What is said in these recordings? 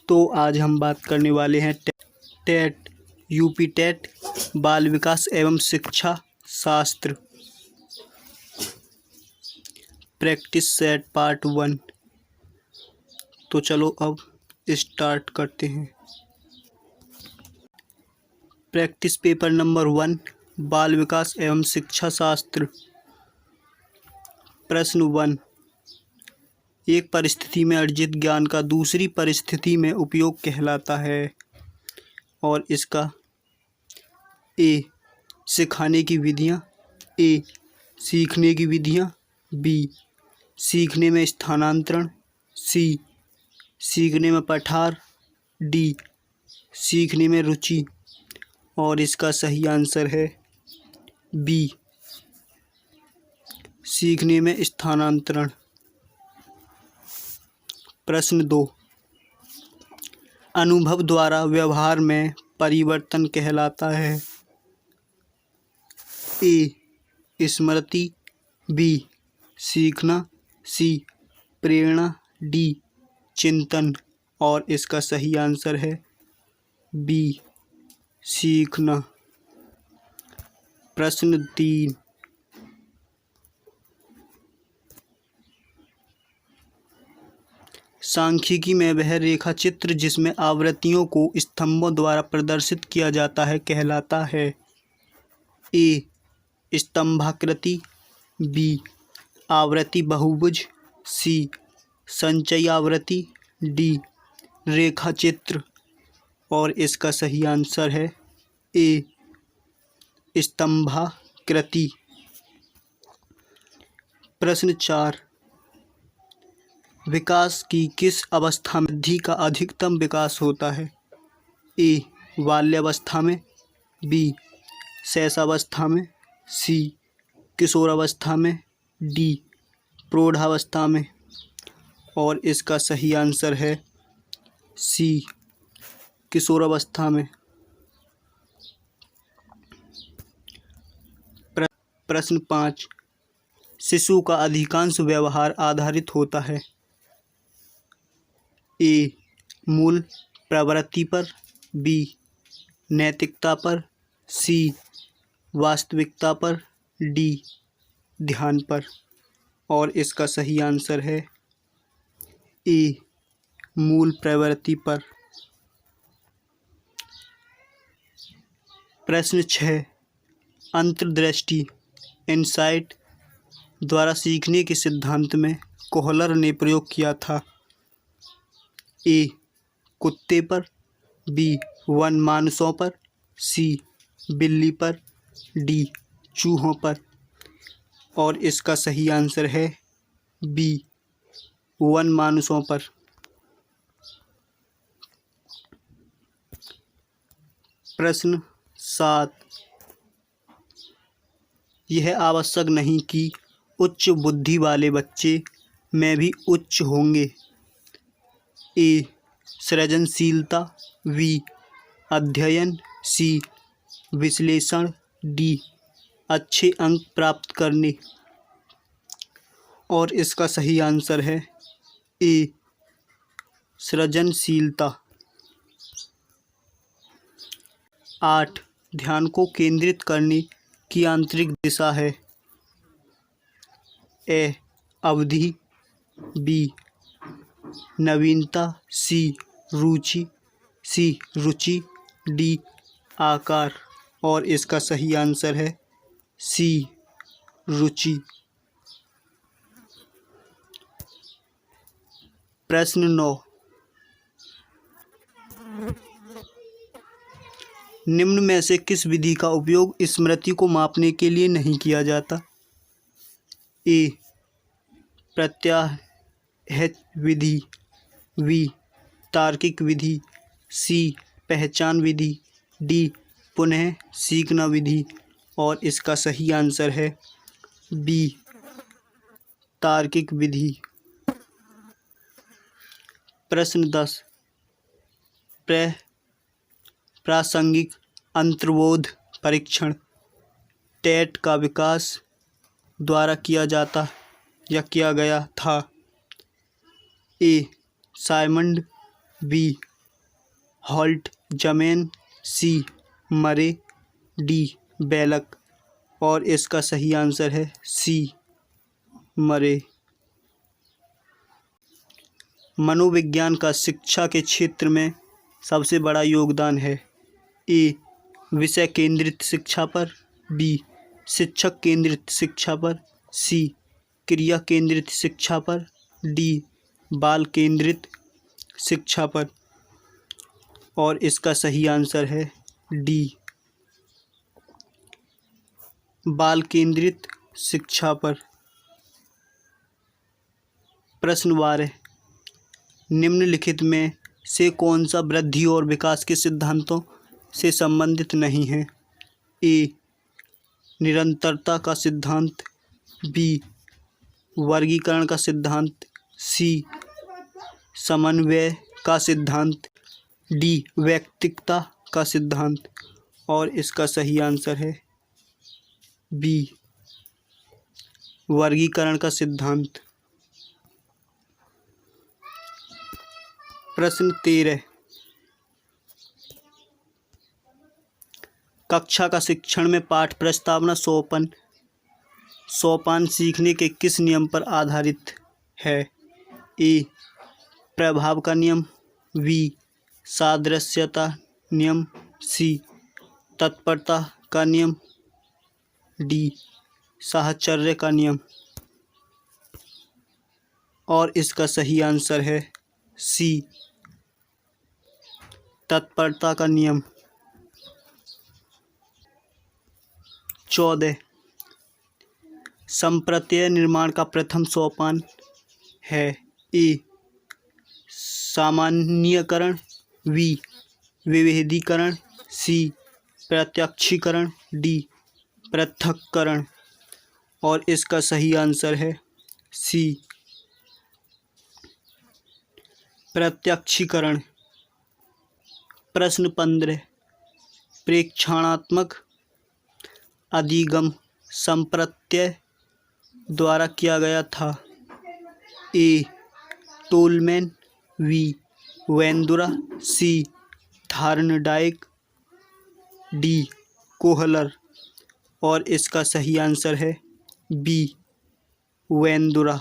तो आज हम बात करने वाले हैं टेट यूपी टेट बाल विकास एवं शिक्षा शास्त्र प्रैक्टिस सेट पार्ट 1। तो चलो अब स्टार्ट करते हैं। प्रैक्टिस पेपर नंबर 1 बाल विकास एवं शिक्षा शास्त्र। प्रश्न 1। एक परिस्थिति में अर्जित ज्ञान का दूसरी परिस्थिति में उपयोग कहलाता है। और इसका ए सिखाने की विधियाँ, ए सीखने की विधियाँ, बी सीखने में स्थानांतरण, सी सीखने में पठार, डी सीखने में रुचि। और इसका सही आंसर है बी सीखने में स्थानांतरण। प्रश्न 2। अनुभव द्वारा व्यवहार में परिवर्तन कहलाता है। ए स्मृति, बी सीखना, सी प्रेरणा, डी चिंतन। और इसका सही आंसर है बी सीखना। प्रश्न 3। सांख्यिकी में वह रेखा चित्र जिसमें आवृत्तियों को स्तंभों द्वारा प्रदर्शित किया जाता है कहलाता है। ए स्तंभाकृति, बी आवृत्ति बहुभुज, सी संचयी आवृत्ति, डी रेखा चित्र। और इसका सही आंसर है ए स्तंभाकृति। प्रश्न 4। विकास की किस अवस्था में वृद्धि का अधिकतम विकास होता है। ए बाल्यावस्था में, बी शैशवावस्था में, सी किशोरावस्था में, डी प्रौढ़ावस्था में। और इसका सही आंसर है सी किशोरावस्था में। प्रश्न 5। शिशु का अधिकांश व्यवहार आधारित होता है। ए मूल प्रवृत्ति पर, बी नैतिकता पर, सी वास्तविकता पर, डी ध्यान पर। और इसका सही आंसर है ए मूल प्रवृत्ति पर। प्रश्न 6। अंतर्दृष्टि इनसाइट द्वारा सीखने के सिद्धांत में कोहलर ने प्रयोग किया था। ए कुत्ते पर, बी वनमानुषों पर, सी बिल्ली पर, डी चूहों पर। और इसका सही आंसर है बी वनमानुषों पर। प्रश्न 7। यह आवश्यक नहीं कि उच्च बुद्धि वाले बच्चे में भी उच्च होंगे। ए सृजनशीलता, बी अध्ययन, सी विश्लेषण, डी अच्छे अंक प्राप्त करने। और इसका सही आंसर है ए सृजनशीलता। 8। ध्यान को केंद्रित करने की आंतरिक दिशा है। ए अवधि, बी नवीनता, सी रुचि, डी आकार। और इसका सही आंसर है सी रुचि। प्रश्न 9। निम्न में से किस विधि का उपयोग स्मृति को मापने के लिए नहीं किया जाता। ए प्रत्याहृत विधि, बी तार्किक विधि, सी पहचान विधि, डी पुनः सीखना विधि। और इसका सही आंसर है बी तार्किक विधि। प्रश्न 10। प्रासंगिक अंतर्बोध परीक्षण टेट का विकास द्वारा किया गया था। ए साइमंड, बी हॉल्ट जमेन, सी मरे, डी बेलक। और इसका सही आंसर है सी मरे। मनोविज्ञान का शिक्षा के क्षेत्र में सबसे बड़ा योगदान है। ए विषय केंद्रित शिक्षा पर, बी शिक्षक केंद्रित शिक्षा पर, सी क्रिया केंद्रित शिक्षा पर, डी बाल केंद्रित शिक्षा पर। और इसका सही आंसर है डी बाल केंद्रित शिक्षा पर। प्रश्न 12, निम्नलिखित में से कौन सा वृद्धि और विकास के सिद्धांतों से संबंधित नहीं है? ए निरंतरता का सिद्धांत, बी वर्गीकरण का सिद्धांत, सी समन्वय का सिद्धांत, डी व्यक्तिकता का सिद्धांत। और इसका सही आंसर है बी वर्गीकरण का सिद्धांत। प्रश्न 13, कक्षा का शिक्षण में पाठ प्रस्तावना सोपान सीखने के किस नियम पर आधारित है? ए प्रभाव का नियम, बी सादृश्यता नियम, सी तत्परता का नियम, डी साहचर्य का नियम। और इसका सही आंसर है सी तत्परता का नियम। 14, संप्रत्यय निर्माण का प्रथम सोपान है। ए सामान्यीकरण, बी विभेदीकरण, सी प्रत्यक्षीकरण, डी पृथक्करण। और इसका सही आंसर है सी प्रत्यक्षीकरण। प्रश्न 15, प्रेक्षणात्मक अधिगम संप्रत्यय द्वारा किया गया था। ए टोलमैन, बी वेंदुरा, सी थार्नडाइक, डी कोहलर। और इसका सही आंसर है बी वेंदुरा।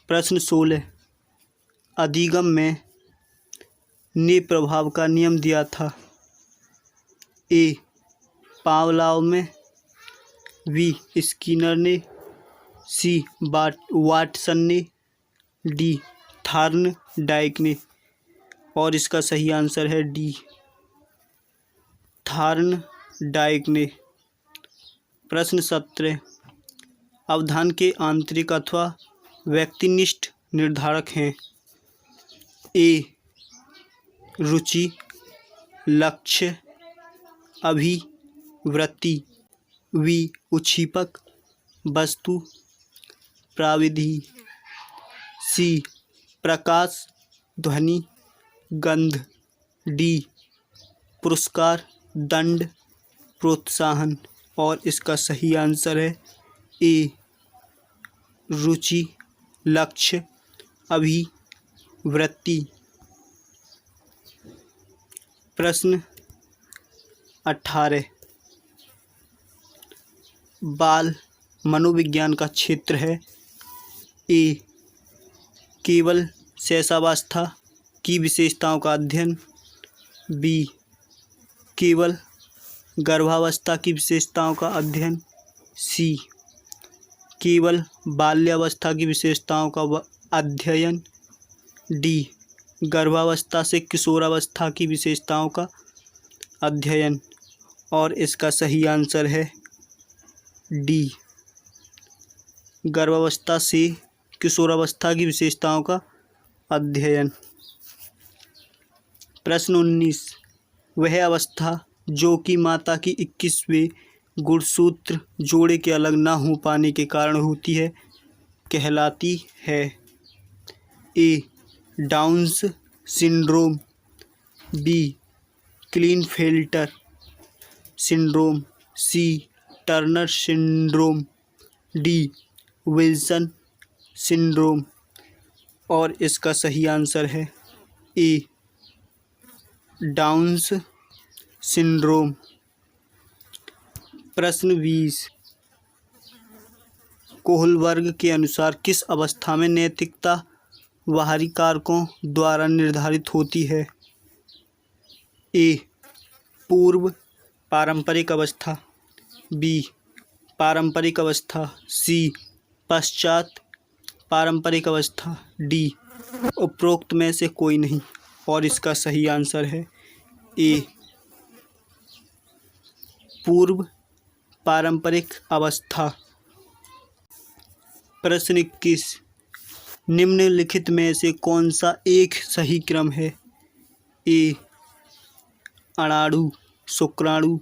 प्रश्न 16, अधिगम में ने प्रभाव का नियम दिया था। ए पावलोव में, बी स्किनर ने, सी वाटसन ने, डी थार्नडाइक ने। और इसका सही आंसर है डी थार्नडाइक ने। प्रश्न 17, अवधान के आंतरिक अथवा व्यक्तिनिष्ठ निर्धारक हैं। ए रुचि, लक्ष्य, अभिवृत्ति, बी उच्छीपक, वस्तु, प्राविधि, सी प्रकाश, ध्वनि, गंध, डी पुरस्कार, दंड, प्रोत्साहन। और इसका सही आंसर है ए रुचि, लक्ष्य, अभिवृत्ति। प्रश्न 18, बाल मनोविज्ञान का क्षेत्र है। ए केवल शैशवावस्था की विशेषताओं का अध्ययन, बी केवल गर्भावस्था की विशेषताओं का अध्ययन, सी केवल बाल्यावस्था की विशेषताओं का अध्ययन, डी गर्भावस्था से किशोरावस्था की विशेषताओं का अध्ययन। और इसका सही आंसर है डी गर्भावस्था से किशोरावस्था की विशेषताओं का अध्ययन। प्रश्न 19, वह अवस्था जो कि माता की 21वें गुणसूत्र जोड़े के अलग ना हो पाने के कारण होती है कहलाती है। A Down's syndrome, B Klinefelter syndrome, C Turner syndrome, D Wilson syndrome. और इसका सही आंसर है ए डाउन्स सिंड्रोम। प्रश्न 20, कोहलबर्ग के अनुसार किस अवस्था में नैतिकता बाहरी कारकों द्वारा निर्धारित होती है? ए पूर्व पारंपरिक अवस्था, बी पारंपरिक अवस्था, सी पश्चात पारंपरिक अवस्था, डी उपरोक्त में से कोई नहीं। और इसका सही आंसर है ए पूर्व पारंपरिक अवस्था। प्रश्न 21, निम्नलिखित में से कौन सा एक सही क्रम है? ए अणाणु शुक्राणु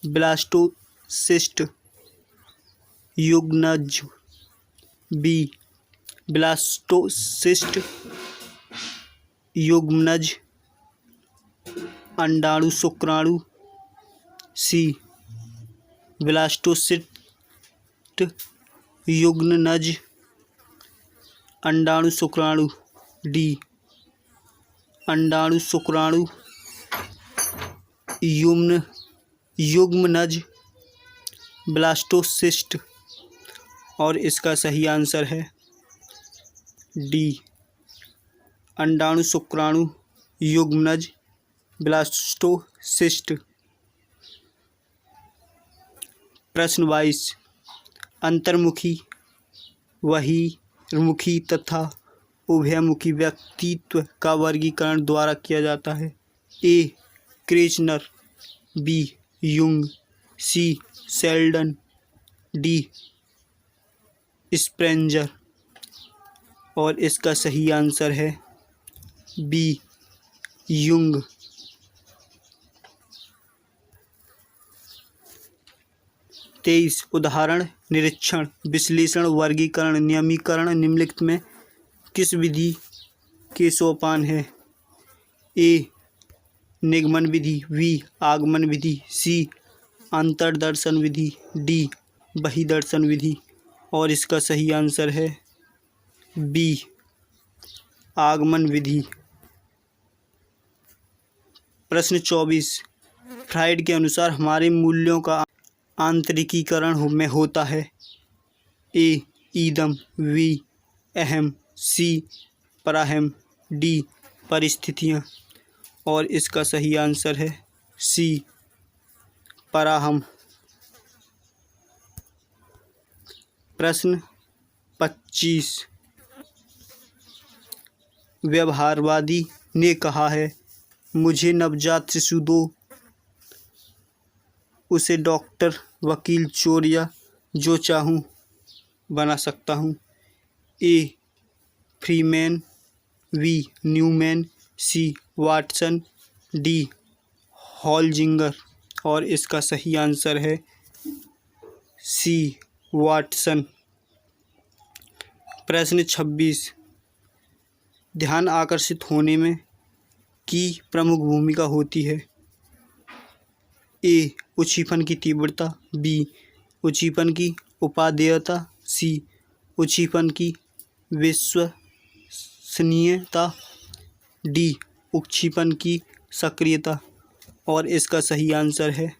ब्लास्टोसिस्ट युग्मनज, बी ब्लास्टोसिस्ट युग्मनज अंडाणु शुक्राणु, सी ब्लास्टोसिस्ट युग्मनज अंडाणु शुक्राणु, डी अंडाणु शुक्राणु युग्मनज ब्लास्टोसिस्ट। और इसका सही आंसर है डी अंडाणु शुक्राणु युग्मनज ब्लास्टोसिस्ट। प्रश्न 22, अंतर्मुखी बहिर्मुखी तथा उभयमुखी व्यक्तित्व का वर्गीकरण द्वारा किया जाता है? ए क्रेचनर, बी युंग, सी सेल्डन, डी स्प्रेंजर। और इसका सही आंसर है बी युंग। तेईस, उदाहरण निरीक्षण विश्लेषण वर्गीकरण नियमीकरण निम्नलिखित में किस विधि के सोपान है? ए निगमन विधि, बी आगमन विधि, सी अंतर्दर्शन विधि, डी बहिर्दर्शन विधि। और इसका सही आंसर है बी आगमन विधि। प्रश्न 24, फ्राइड के अनुसार हमारे मूल्यों का आंतरिकीकरण में होता है? ए ईदम, बी अहम, सी पराहम, डी परिस्थितियाँ। और इसका सही आंसर है सी पराहम। प्रश्न 25, व्यवहारवादी ने कहा है मुझे नवजात शिशु दो, उसे डॉक्टर वकील चोर या जो चाहूँ बना सकता हूँ। ए फ्रीमैन, बी न्यूमैन, सी वाटसन, डी हॉलजिंगर। और इसका सही आंसर है सी वाटसन। प्रश्न 26, ध्यान आकर्षित होने में की प्रमुख भूमिका होती है? ए उच्छीपन की तीव्रता, बी उच्छीपन की उपादेयता, सी उच्छीपन की विश्वसनीयता, डी उच्छीपन की सक्रियता। और इसका सही आंसर है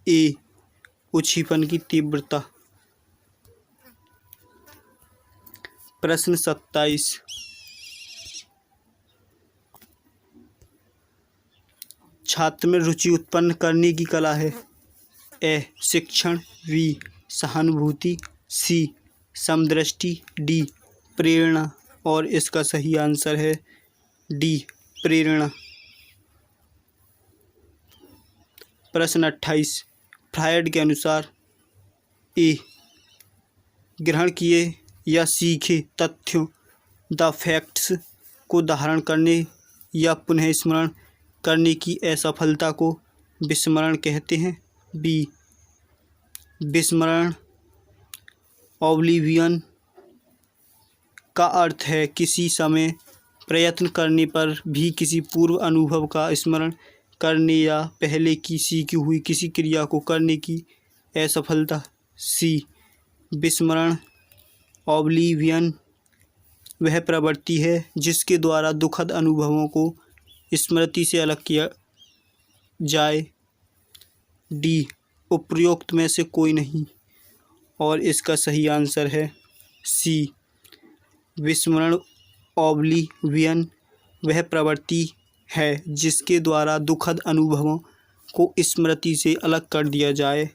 ए उच्छीपन की तीव्रता। प्रश्न 27, छात्र में रुचि उत्पन्न करने की कला है? ए शिक्षण, बी सहानुभूति, सी समदृष्टि, डी प्रेरणा। और इसका सही आंसर है डी प्रेरणा। प्रश्न 28, फ्रायड के अनुसार ए ग्रहण किए या सीखे तथ्यों द फैक्ट्स को धारण करने या पुनः स्मरण करने की असफलता को विस्मरण कहते हैं? बी विस्मरण ओब्लिवियन का अर्थ है किसी समय प्रयत्न करने पर भी किसी पूर्व अनुभव का स्मरण करने या पहले की सीखी हुई किसी क्रिया को करने की असफलता। सी विस्मरण ऑब्लिवियन वह प्रवृत्ति है जिसके द्वारा दुखद अनुभवों को स्मृति से अलग किया जाए। डी, उपरोक्त में से कोई नहीं। और इसका सही आंसर है सी, विस्मरण ऑब्लिवियन वह प्रवृत्ति है जिसके द्वारा दुखद अनुभवों को स्मृति से अलग कर दिया जाए।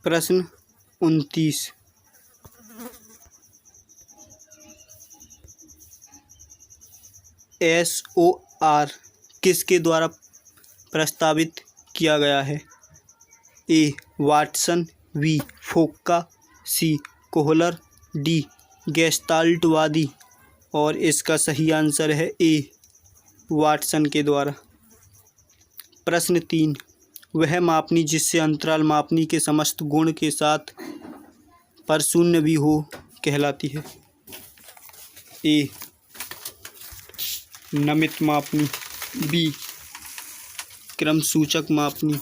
प्रश्न 29, SOR किसके द्वारा प्रस्तावित किया गया है? ए, वाटसन, बी, फोक्का, सी, कोहलर, डी, गेस्टाल्टवादी। और इसका सही आंसर है ए, वाटसन के द्वारा। प्रश्न 3, वह मापनी जिससे अंतराल मापनी के समस्त गुण के साथ पर शून्य भी हो कहलाती है? ए, नमित मापनी, बी, क्रमसूचक मापनी,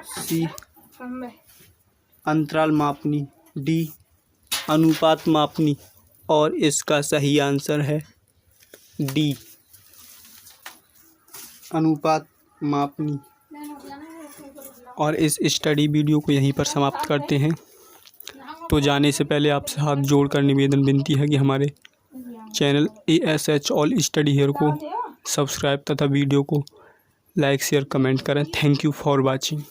सी, अंतराल मापनी, डी, अनुपात मापनी। और इसका सही आंसर है डी, अनुपात मापनी। और इस स्टडी वीडियो को यहीं पर समाप्त करते हैं। तो जाने से पहले आपसे हाथ जोड़कर निवेदन विनती है कि हमारे channel ASH all study here को सब्सक्राइब तथा वीडियो को लाइक शेयर कमेंट करें। Thank you for watching.